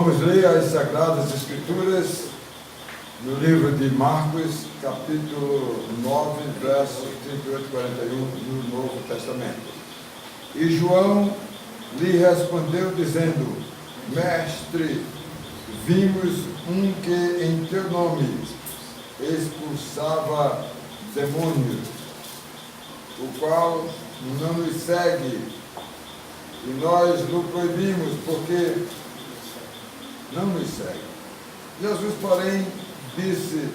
Vamos ler as Sagradas Escrituras no livro de Marcos, capítulo 9, versos 38 e 41, no Novo Testamento. E João lhe respondeu, dizendo: Mestre, vimos um que em teu nome expulsava demônios, o qual não nos segue, e nós o proibimos, porque não nos segue. Jesus, porém, disse: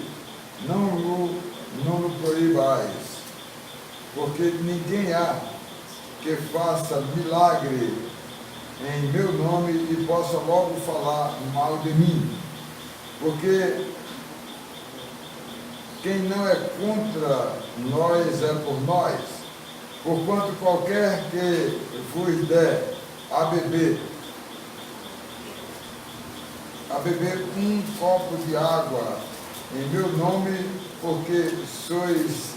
não o proibais, porque ninguém há que faça milagre em meu nome e possa logo falar mal de mim, porque quem não é contra nós é por nós. Porquanto qualquer que vos der a beber um copo de água em meu nome, porque sois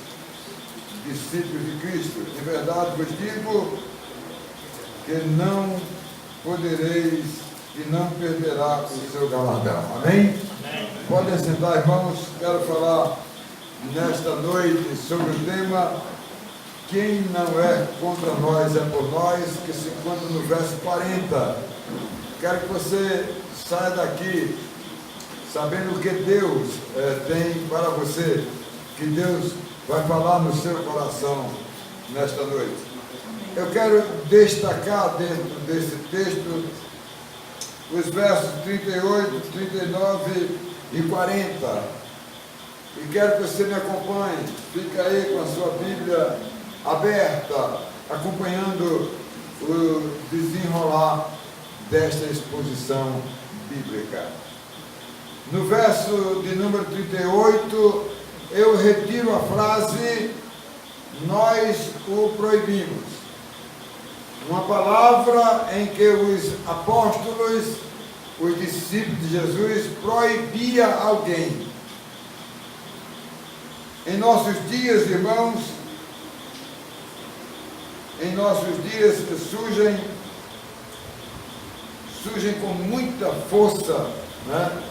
discípulos de Cristo, em verdade vos digo que não podereis e não perderá o seu galardão. Amém? Amém. Podem sentar, irmãos. Quero falar nesta noite sobre o tema: quem não é contra nós é por nós, que se encontra no verso 40. Quero que você saia daqui sabendo o que Deus tem para você, que Deus vai falar no seu coração nesta noite. Eu quero destacar dentro desse texto os versos 38, 39 e 40. E quero que você me acompanhe. Fica aí com a sua Bíblia aberta, acompanhando o desenrolar desta exposição bíblica. No verso de número 38, eu retiro a frase: nós o proibimos. Uma palavra em que os apóstolos, os discípulos de Jesus, proibia alguém. Em nossos dias, irmãos, em nossos dias surgem com muita força, né,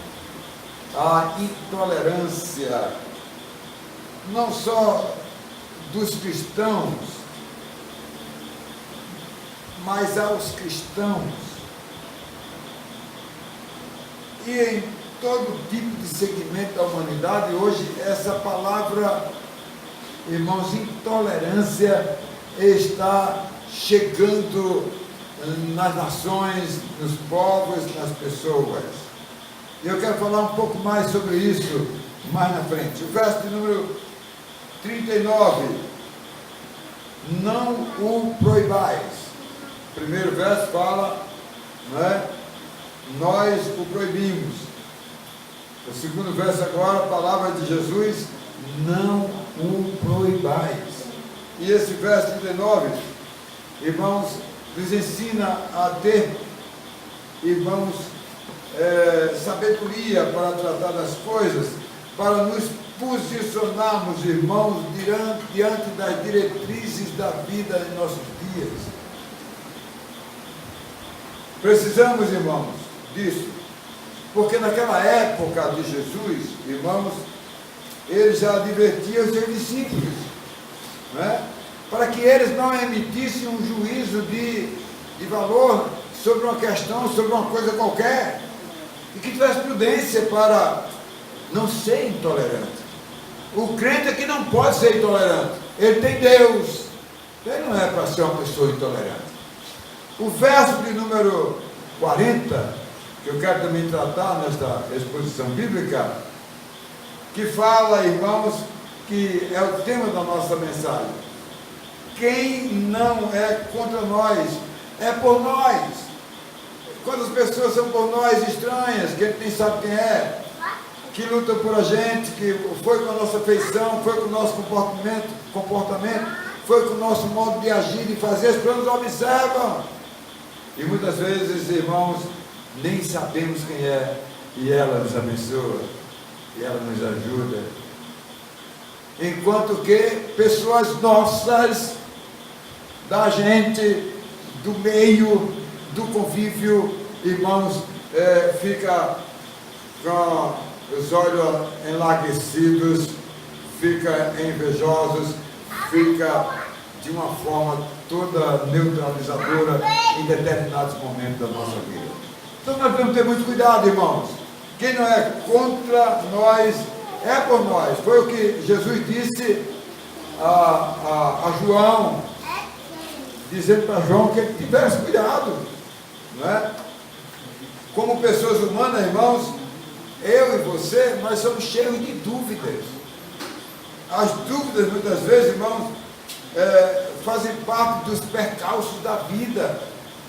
a intolerância, não só dos cristãos, mas aos cristãos, e em todo tipo de segmento da humanidade. Hoje essa palavra, irmãos, intolerância, está chegando nas nações, nos povos, nas pessoas. E eu quero falar um pouco mais sobre isso mais na frente. O verso de número 39: não o proibais. O primeiro verso fala, né, nós o proibimos. O segundo verso agora, a palavra de Jesus: não o proibais. E esse verso 39, irmãos, nos ensina a ter, irmãos, sabedoria para tratar das coisas, para nos posicionarmos, irmãos, diante das diretrizes da vida em nossos dias. Precisamos, irmãos, disso, porque naquela época de Jesus, irmãos, ele já advertia os seus discípulos, né, para que eles não emitissem um juízo de valor sobre uma questão, sobre uma coisa qualquer, e que tivesse prudência para não ser intolerante. O crente é que não pode ser intolerante. Ele tem Deus, ele não é para ser uma pessoa intolerante. O verso de número 40, que eu quero também tratar nesta exposição bíblica, que fala, irmãos, que é o tema da nossa mensagem: quem não é contra nós é por nós. Quantas pessoas são por nós estranhas, que a gente nem sabe quem é, que lutam por a gente, que foi com a nossa feição, foi com o nosso comportamento, foi com o nosso modo de agir, de fazer, as pessoas nos observam. E muitas vezes, irmãos, nem sabemos quem é, e ela nos abençoa, e ela nos ajuda. Enquanto que pessoas nossas, da gente, do meio, do convívio, irmãos, fica com os olhos enlaguecidos, fica invejosos, fica de uma forma toda neutralizadora em determinados momentos da nossa vida. Então nós devemos ter muito cuidado, irmãos. Quem não é contra nós, é por nós. Foi o que Jesus disse a João, dizendo para João que ele tivesse cuidado, não é? Como pessoas humanas, irmãos, eu e você, nós somos cheios de dúvidas. As dúvidas, muitas vezes, irmãos, fazem parte dos percalços da vida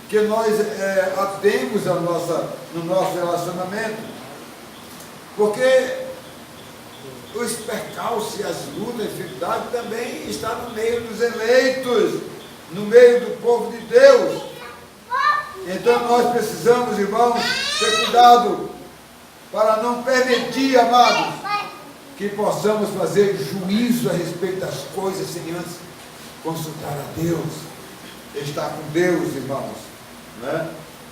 que nós temos no nosso relacionamento. Porque os percalços e as lutas e dificuldades também estão no meio dos eleitos, no meio do povo de Deus. Então nós precisamos, irmãos, ter cuidado para não permitir, amados, que possamos fazer juízo a respeito das coisas sem antes consultar a Deus, estar com Deus, irmãos, né?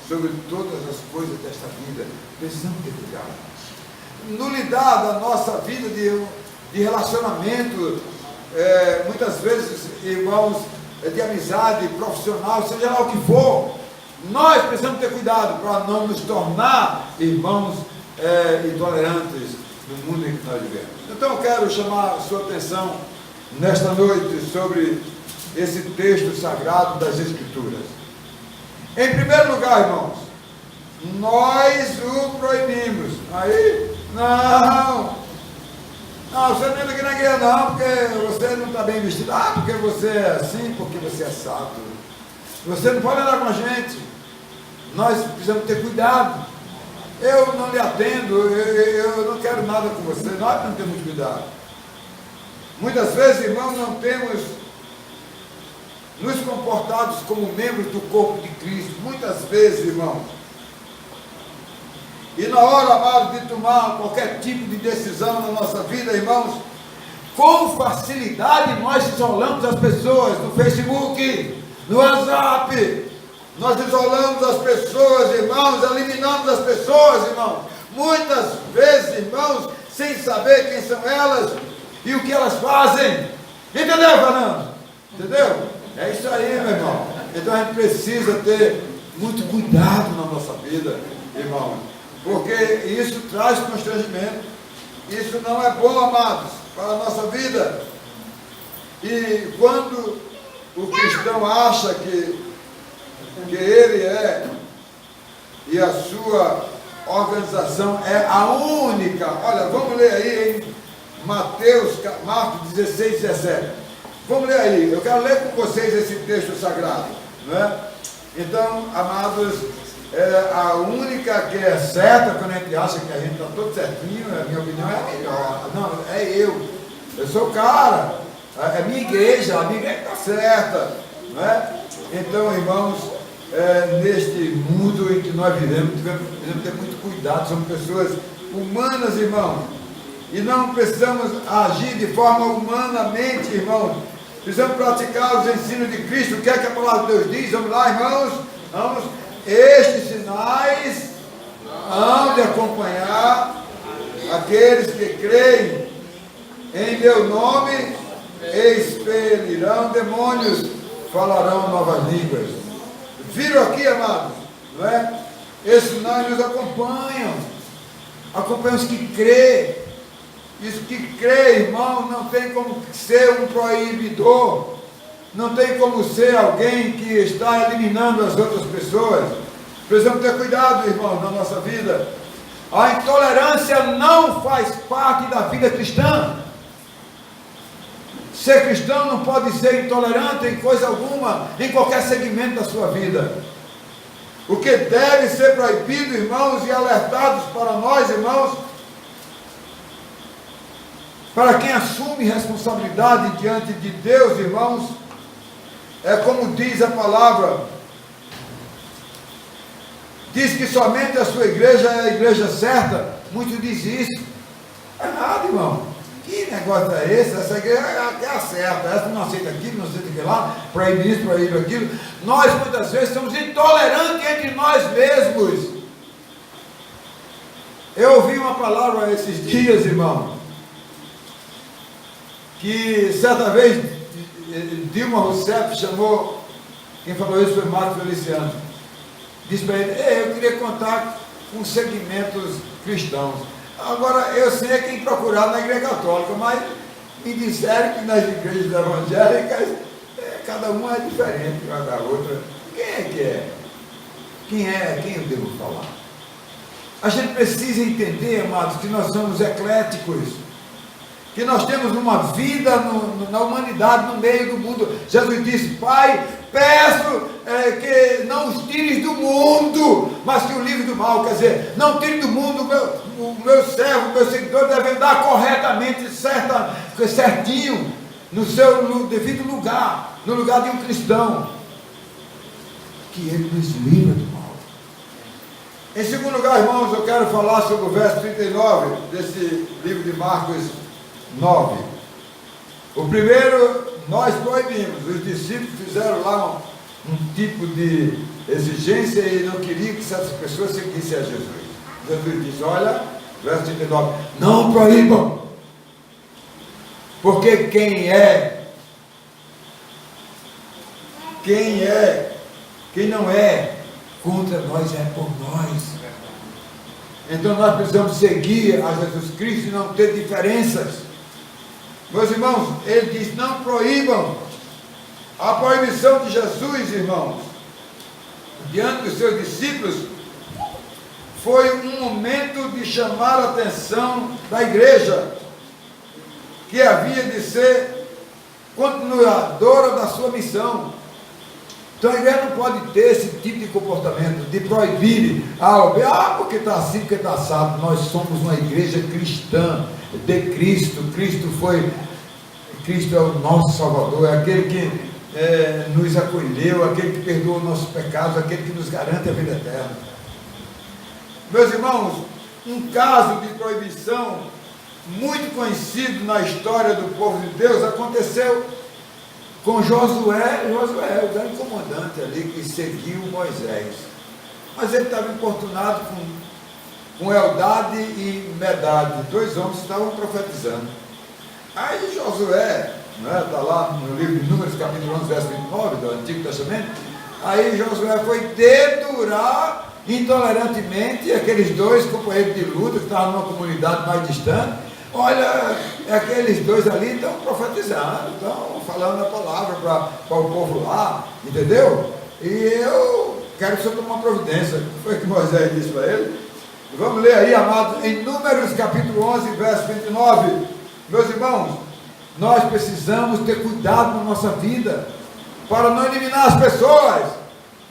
Sobre todas as coisas desta vida. Precisamos ter cuidado. No lidar da nossa vida de relacionamento, muitas vezes, irmãos, de amizade, profissional, seja lá o que for, nós precisamos ter cuidado para não nos tornar, irmãos, intolerantes no mundo em que nós vivemos. Então eu quero chamar a sua atenção nesta noite sobre esse texto sagrado das Escrituras. Em primeiro lugar, irmãos, nós o proibimos. Aí, não, você não entra aqui na igreja não, porque você não está bem vestido. Porque você é assim, porque você é sato. Você não pode andar com a gente. Nós precisamos ter cuidado. Eu não lhe atendo, eu não quero nada com você. Nós não temos cuidado. Muitas vezes, irmãos, não temos nos comportados como membros do corpo de Cristo. Muitas vezes, irmãos. E na hora, amado, de tomar qualquer tipo de decisão na nossa vida, irmãos, com facilidade nós isolamos as pessoas no Facebook, no WhatsApp. Nós isolamos as pessoas, irmãos, eliminamos as pessoas, irmãos. Muitas vezes, irmãos, sem saber quem são elas e o que elas fazem. Entendeu, Fernando? Entendeu? É isso aí, meu irmão. Então a gente precisa ter muito cuidado na nossa vida, irmão. Porque isso traz constrangimento. Isso não é bom, amados, para a nossa vida. E quando o cristão acha que ele é e a sua organização é a única. Olha, vamos ler aí em Marcos 16, 17. Vamos ler aí. Eu quero ler com vocês esse texto sagrado, não é? Então, amados, a única que é certa, quando a gente acha que a gente está todo certinho, a minha opinião é a melhor. Não, é eu sou o cara, é minha igreja, a minha igreja está certa, não é? Então, irmãos, neste mundo em que nós vivemos, precisamos ter muito cuidado, somos pessoas humanas, irmãos, e não precisamos agir de forma humanamente, irmãos. Precisamos praticar os ensinos de Cristo. O que é que a palavra de Deus diz? Vamos lá, irmãos. Vamos. Estes sinais hão de acompanhar aqueles que creem em meu nome, expelirão demônios, falarão novas línguas. Viram aqui, amados? Não é? Esses sinais nos acompanham os que creem. Isso que crê, irmão, não tem como ser um proibidor, não tem como ser alguém que está eliminando as outras pessoas. Precisamos ter cuidado, irmão, na nossa vida. A intolerância não faz parte da vida cristã. Ser cristão não pode ser intolerante em coisa alguma, em qualquer segmento da sua vida. O que deve ser proibido, irmãos, e alertados para nós, irmãos, para quem assume responsabilidade diante de Deus, irmãos, é como diz a palavra, diz que somente a sua igreja é a igreja certa. Muitos dizem isso. É nada, irmão. Que negócio é esse? Essa igreja é a certa, essa não aceita aquilo, não aceita aquilo lá, proíbe isso, proíbe aquilo. Nós muitas vezes somos intolerantes entre nós mesmos. Eu ouvi uma palavra esses dias, irmão, que certa vez Dilma Rousseff chamou, quem falou isso foi Marcos Feliciano, disse para ele: eu queria contar com segmentos cristãos. Agora, eu sei quem procurar na igreja católica, mas me disseram que nas igrejas evangélicas, cada uma é diferente uma da outra. Quem é que é? Quem eu devo falar? A gente precisa entender, amados, que nós somos ecléticos, que nós temos uma vida na humanidade, no meio do mundo. Jesus disse: Pai, peço que não os tires do mundo, mas que o livre do mal. Quer dizer, não tire do mundo o meu servo, o meu seguidor deve andar corretamente, certinho, no devido lugar, no lugar de um cristão, que ele nos livra do mal. Em segundo lugar, irmãos, eu quero falar sobre o verso 39 desse livro de Marcos 9. O primeiro, nós proibimos. Os discípulos fizeram lá um tipo de exigência e não queriam que certas pessoas seguissem a Jesus. Jesus disse: olha, verso 39, não proíbam, porque quem não é contra nós é por nós. Então nós precisamos seguir a Jesus Cristo e não ter diferenças. Meus irmãos, ele diz: não proíbam. A proibição de Jesus, irmãos, diante dos seus discípulos, foi um momento de chamar a atenção da igreja, que havia de ser continuadora da sua missão. Então a igreja não pode ter esse tipo de comportamento, de proibir porque está assim, porque está assado. Nós somos uma igreja cristã, de Cristo. Cristo é o nosso Salvador, é aquele que nos acolheu, aquele que perdoa os nossos pecados, aquele que nos garante a vida eterna. Meus irmãos, um caso de proibição muito conhecido na história do povo de Deus aconteceu com Josué, o grande comandante ali que seguiu Moisés. Mas ele estava importunado com Eldade e Medade, dois homens que estavam profetizando. Aí Josué, está lá no livro de Números, capítulo 11, verso 29 do Antigo Testamento. Aí Josué foi dedurar intolerantemente aqueles dois companheiros de luta que estavam numa comunidade mais distante. Olha, aqueles dois ali estão profetizando, estão falando a palavra para o povo lá, entendeu? E eu quero que o senhor tome uma providência. O que foi que Moisés disse para ele? Vamos ler aí, amados, em Números capítulo 11, verso 29. Meus irmãos, nós precisamos ter cuidado na nossa vida, para não eliminar as pessoas,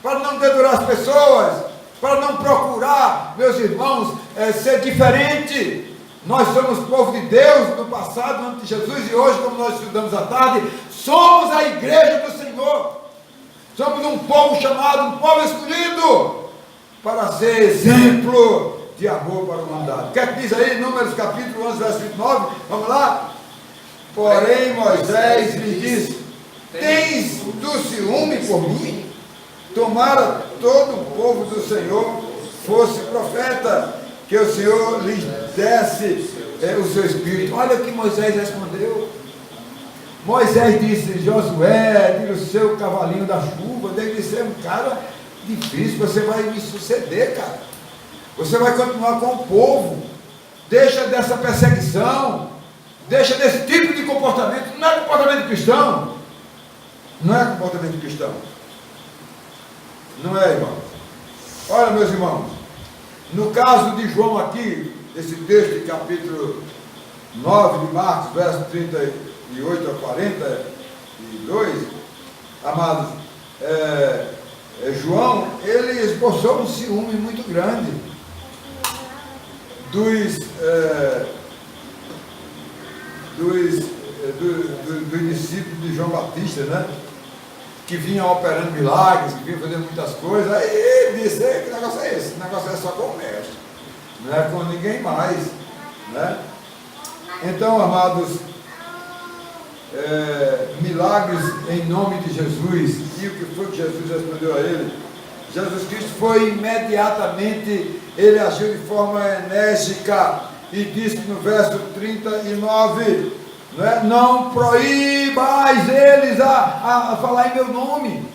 para não dedurar as pessoas, para não procurar, meus irmãos, ser diferente. Nós somos povo de Deus no passado, antes de Jesus, e hoje, como nós estudamos à tarde, somos a igreja do Senhor. Somos um povo chamado, um povo escolhido, para ser exemplo de amor para a humanidade. O que é que diz aí, Números capítulo 11, verso 29? Vamos lá? Porém Moisés lhe disse: tens tu ciúme por mim? Tomara todo o povo do Senhor fosse profeta, que o Senhor lhes desse o seu espírito. Olha o que Moisés respondeu. Moisés disse: Josué, tira o seu cavalinho da chuva, deve ser um cara difícil, você vai me suceder, cara. Você vai continuar com o povo. Deixa dessa perseguição, deixa desse tipo de comportamento. Não é comportamento cristão. Não é comportamento cristão. Não é, irmão. Olha, meus irmãos, no caso de João aqui, esse texto de capítulo 9 de Marcos, verso 38 a 42, amados, João, ele esboçou um ciúme muito grande dos discípulos de João Batista, né? Que vinham operando milagres, que vinham fazendo muitas coisas. Aí ele disse: que negócio é esse? Esse negócio é só com o mestre, não é com ninguém mais, né? Então, amados, milagres em nome de Jesus. E o que foi que Jesus respondeu a ele? Jesus Cristo foi imediatamente, ele agiu de forma enérgica e disse no verso 39, não proíbais eles a falar em meu nome.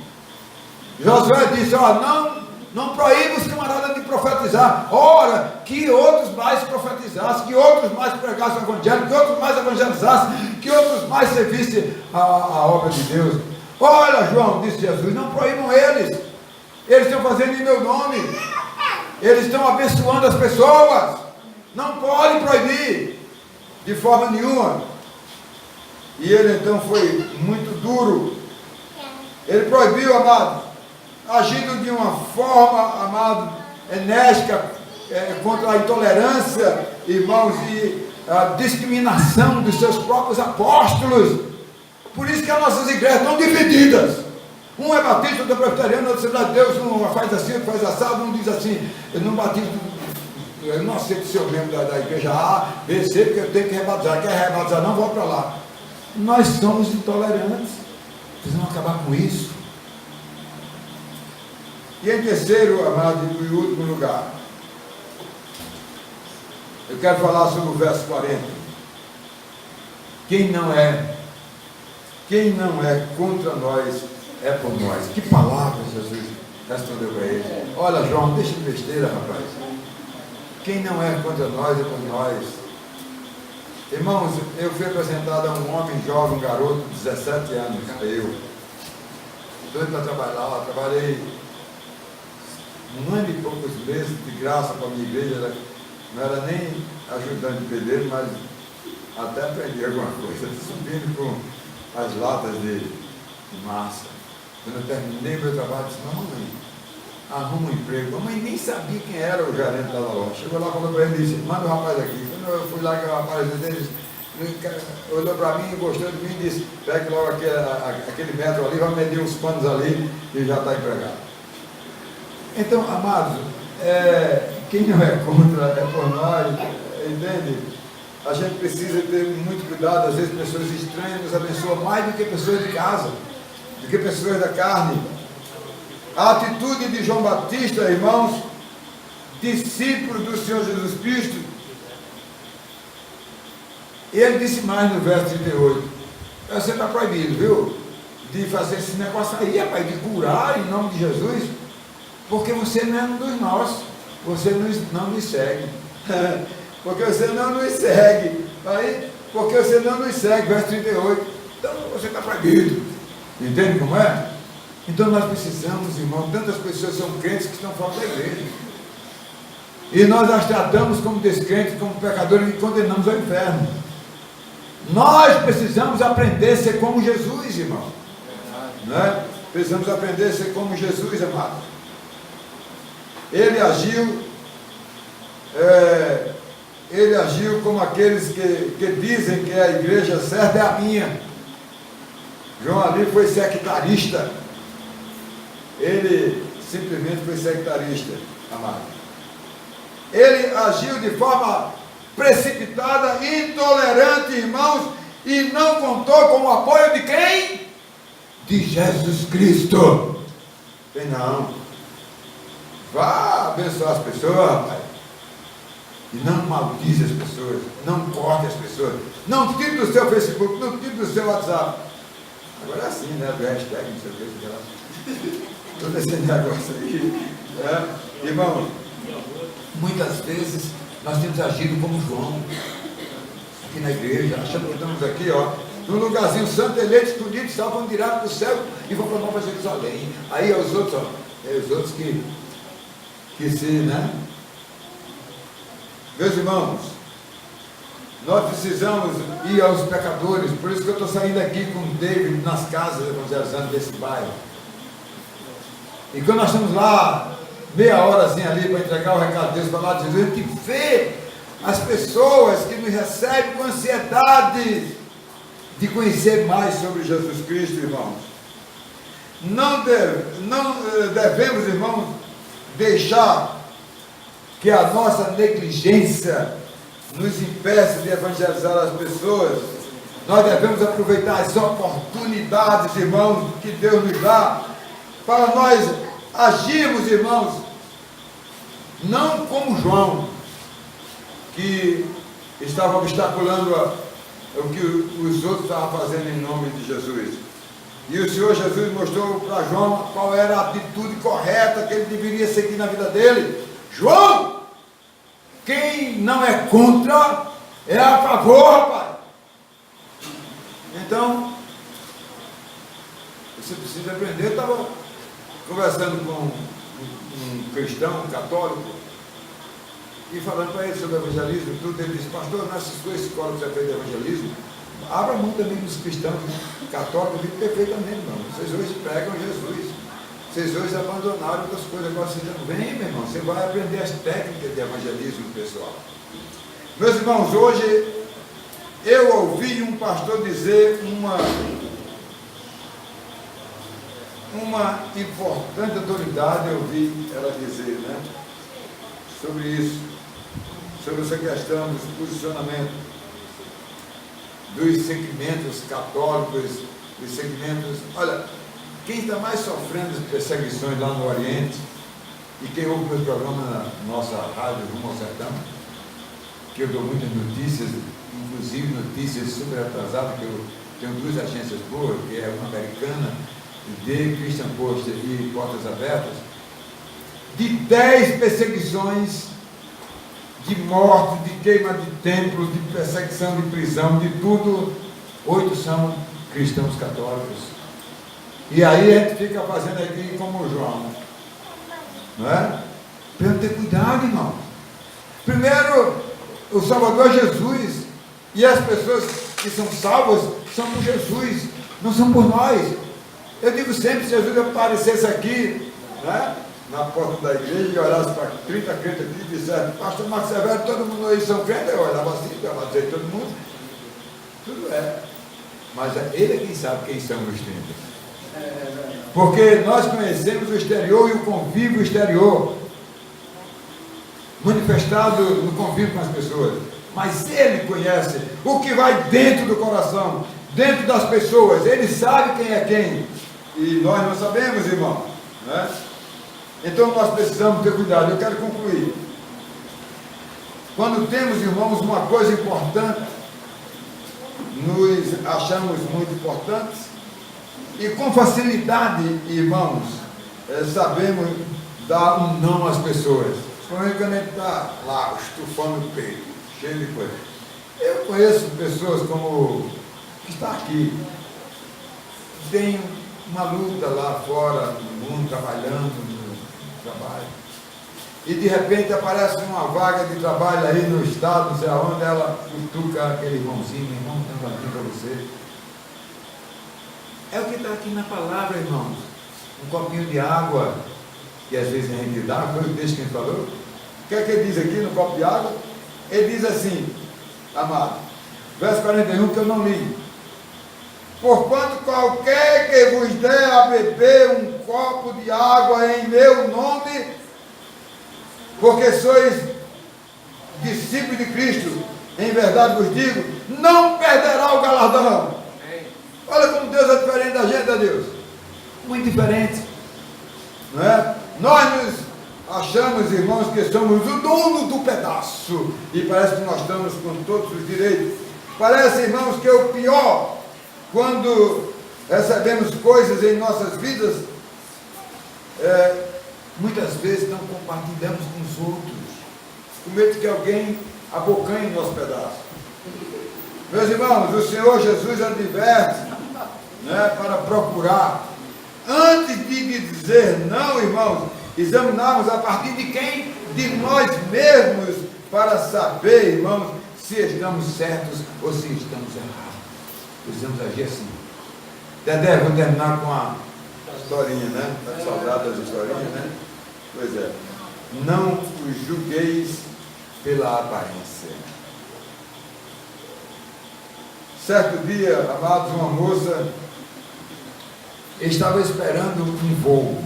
Josué disse, não proíba os camaradas de profetizar. Ora, que outros mais profetizassem, que outros mais pregassem o evangelho, que outros mais evangelizassem, que outros mais servissem a obra de Deus. Olha, João, disse Jesus, não proíbam eles. Eles estão fazendo em meu nome. Eles estão abençoando as pessoas. Não pode proibir de forma nenhuma. E ele então foi muito duro. Ele proibiu, amado, agindo de uma forma, amado, enérgica, contra a intolerância, irmãos, e a discriminação dos seus próprios apóstolos. Por isso que as nossas igrejas estão divididas. Um é batista, outro é presbiteriano, outro é Assembleia de Deus, um faz assim, outro faz assado, um diz assim, eu não batizo, eu não aceito ser membro da igreja A, B, C, porque eu tenho que rebatizar. Quer rebatizar? Não, vou para lá. Nós somos intolerantes. Precisamos acabar com isso. E em terceiro, amado, e último lugar, eu quero falar sobre o verso 40. Quem não é contra nós, é por nós. Que palavra Jesus respondeu para ele. Olha, João, deixa de besteira, rapaz. Quem não é contra nós, é por nós. Irmãos, eu fui apresentado a um homem jovem, um garoto de 17 anos, eu. Doido para trabalhar lá, trabalhei um ano e poucos meses de graça para a minha igreja, não era nem ajudante de pedreiro, mas até aprendi alguma coisa, subindo com as latas de massa. Quando eu terminei meu trabalho, eu disse, mamãe, arruma um emprego. Mamãe nem sabia quem era o gerente da loja. Chegou lá, falou para ele e disse, manda o rapaz aqui. Quando eu fui lá, que o rapaz dele olhou para mim, gostou de mim e disse, pegue logo aquele metro ali, vai medir uns panos ali e já está empregado. Então, amados, quem não é contra é por nós, entende? A gente precisa ter muito cuidado, às vezes pessoas estranhas nos abençoam mais do que pessoas de casa, do que pessoas da carne. A atitude de João Batista, irmãos, discípulo do Senhor Jesus Cristo, ele disse mais no verso 38, você está proibido, viu, de fazer esse negócio aí, rapaz, de curar em nome de Jesus, porque você não é um dos nossos, você não nos segue, porque você não nos segue, aí, porque você não nos segue, verso 38, então você está proibido, entende como é? Então nós precisamos, irmão, tantas pessoas são crentes que estão fora da igreja, e nós as tratamos como descrentes, como pecadores e condenamos ao inferno. Nós precisamos aprender a ser como Jesus, irmão, né? Precisamos aprender a ser como Jesus, amado. Ele agiu como aqueles que dizem que a igreja certa é a minha. João ali foi sectarista. Ele simplesmente foi sectarista, amado. Ele agiu de forma precipitada, intolerante, irmãos, e não contou com o apoio de quem? De Jesus Cristo. Bem, não. Vá abençoar as pessoas, rapaz. E não maldize as pessoas, não corte as pessoas, não tire do seu Facebook, não tire do seu WhatsApp. Agora é assim, né? Do hashtag, não sei o que, sei lá. Todo esse negócio aí. Irmão, muitas vezes nós temos agido como João, aqui na igreja, achando que estamos aqui, ó, num lugarzinho santo, eleito, escolhido, salvo direto para o céu e vão para Nova Jerusalém. Aí é os outros, ó, os outros que se, né? Meus irmãos, nós precisamos ir aos pecadores, por isso que eu estou saindo aqui com o David nas casas evangelizando desse bairro. E quando nós estamos lá, meia horazinha ali para entregar o recado de Deus, falar de Jesus, a gente vê as pessoas que nos recebem com ansiedade de conhecer mais sobre Jesus Cristo, irmãos. Não devemos, irmãos, deixar que a nossa negligência nos impeça de evangelizar as pessoas. Nós devemos aproveitar as oportunidades, irmãos, que Deus nos dá, para nós agíamos, irmãos, não como João, que estava obstaculando o que os outros estavam fazendo em nome de Jesus. E o Senhor Jesus mostrou para João qual era a atitude correta que ele deveria seguir na vida dele. João, quem não é contra, é a favor, rapaz. Então, você precisa aprender. Eu estava conversando com um cristão, um católico, e falando para ele sobre evangelismo, tudo. Ele disse: pastor, nessas duas escolas que você fez de evangelismo, abra mão também dos cristãos católicos, vive perfeitamente, irmão. Vocês hoje pregam Jesus, vocês hoje abandonaram outras coisas. Agora vocês não vem, meu irmão, você vai aprender as técnicas de evangelismo pessoal. Meus irmãos, hoje eu ouvi um pastor dizer uma importante autoridade, eu ouvi ela dizer, né, sobre isso, sobre essa questão dos posicionamentos dos segmentos católicos, dos segmentos. Olha, quem está mais sofrendo de perseguições lá no Oriente, e quem ouve meus programas na nossa rádio Rumo ao Sertão, que eu dou muitas notícias, inclusive notícias super atrasadas, que eu tenho duas agências boas, que é uma americana, de Christian Post e Portas Abertas, de 10 perseguições, de morte, de queima de templos, de perseguição, de prisão, de tudo, 8 são cristãos católicos. E aí a gente fica fazendo aqui como o João, não é? Para ter cuidado, irmão. Primeiro, o Salvador é Jesus, e as pessoas que são salvas são por Jesus, não são por nós. Eu digo sempre: se Jesus aparecesse aqui, né, na porta da igreja, e olhasse para 30 crentes aqui e dissesse: pastor Marcos Severo, todo mundo aí são crentes, eu olhava assim, eu ia dizer todo mundo, tudo é, mas ele é quem sabe quem são os 30, porque nós conhecemos o exterior e o convívio exterior, manifestado no convívio com as pessoas, mas ele conhece o que vai dentro do coração, dentro das pessoas. Ele sabe quem é quem, e nós não sabemos, irmão, né? Então nós precisamos ter cuidado. Eu quero concluir. Quando temos, irmãos, uma coisa importante, nos achamos muito importantes, e com facilidade, irmãos, sabemos dar um não às pessoas. Principalmente quando a gente está lá estufando o peito, cheio de coisa. Eu conheço pessoas como que está aqui, tem uma luta lá fora no mundo, trabalhando no trabalho, e de repente aparece uma vaga de trabalho aí no estado, não sei aonde, ela cutuca aquele irmãozinho: irmão, tem aqui para você. É o que está aqui na palavra, irmãos. Um copinho de água, que às vezes a gente dá, foi o texto que a gente falou. O que é que ele diz aqui no copo de água? Ele diz assim, amado, verso 41, que eu não li: porquanto qualquer que vos der a beber um copo de água em meu nome, porque sois discípulos de Cristo, em verdade vos digo, não perderá o galardão. Olha como Deus é diferente da gente, Deus. Muito diferente. Não é? Nós nos achamos, irmãos, que somos o dono do pedaço, e parece que nós estamos com todos os direitos. Parece, irmãos, que é o pior quando recebemos coisas em nossas vidas, muitas vezes não compartilhamos com os outros, com medo que alguém abocanhe nosso pedaço. Meus irmãos, o Senhor Jesus adverte, né, para procurar, antes de dizer não, irmãos, examinarmos a partir de quem? De nós mesmos, para saber, irmãos, se estamos certos ou se estamos errados. Precisamos agir assim. Dedé, vou terminar com a historinha, né? Está saudade das historinhas, né? Pois é. Não os julgueis pela aparência. Certo dia, amados, uma moça estava esperando um voo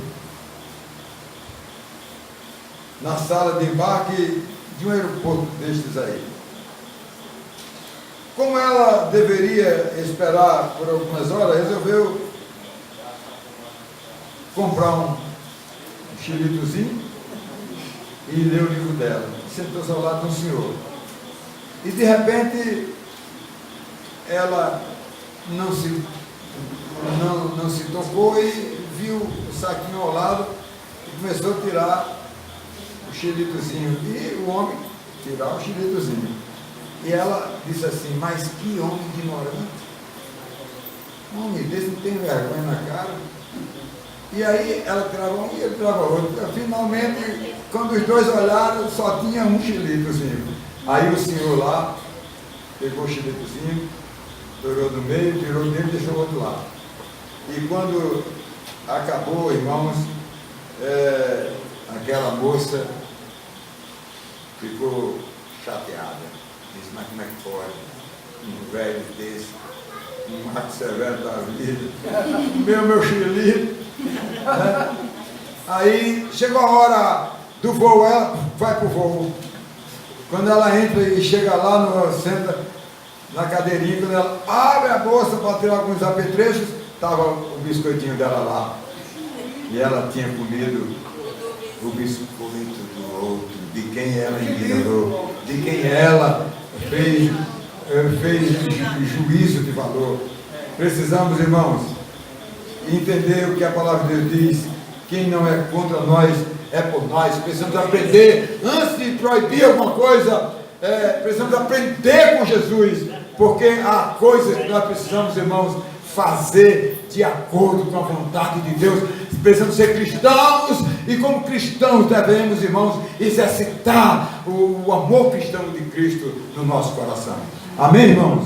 na sala de embarque de um aeroporto destes aí. Como ela deveria esperar por algumas horas, resolveu comprar xilitozinho e leu o livro dela. Sentou-se ao lado do senhor. E de repente, ela não se tocou e viu o saquinho ao lado e começou a tirar o xilitozinho. E o homem tirar o xilitozinho. E ela disse assim, mas que homem ignorante. Homem desse não tem vergonha na cara. E aí ela tirava um e ele tirava outro. Finalmente, quando os dois olharam, só tinha um xilitozinho. Aí o senhor lá pegou o xilitozinho, dourou do meio, tirou dele e deixou o outro lá. E quando acabou, irmãos, aquela moça ficou chateada. Disse, mas como é que pode? Um velho desse, um Marco Severo da vida, meu xilito. Né? Aí chegou a hora do voo, ela vai para o voo. Quando ela entra e chega lá, senta na cadeirinha, quando ela abre a bolsa para tirar alguns apetrechos, estava o biscoitinho dela lá. E ela tinha comido o biscoito do outro, de quem ela ignorou, de quem ela fez juízo de valor. Precisamos, irmãos, entender o que a palavra de Deus diz. Quem não é contra nós é por nós. Precisamos aprender, antes de proibir alguma coisa, precisamos aprender com Jesus, porque há coisas que nós precisamos, irmãos, fazer de acordo com a vontade de Deus. Precisamos ser cristãos, e como cristãos devemos, irmãos, exercitar o amor cristão de Cristo no nosso coração. Amém, irmãos?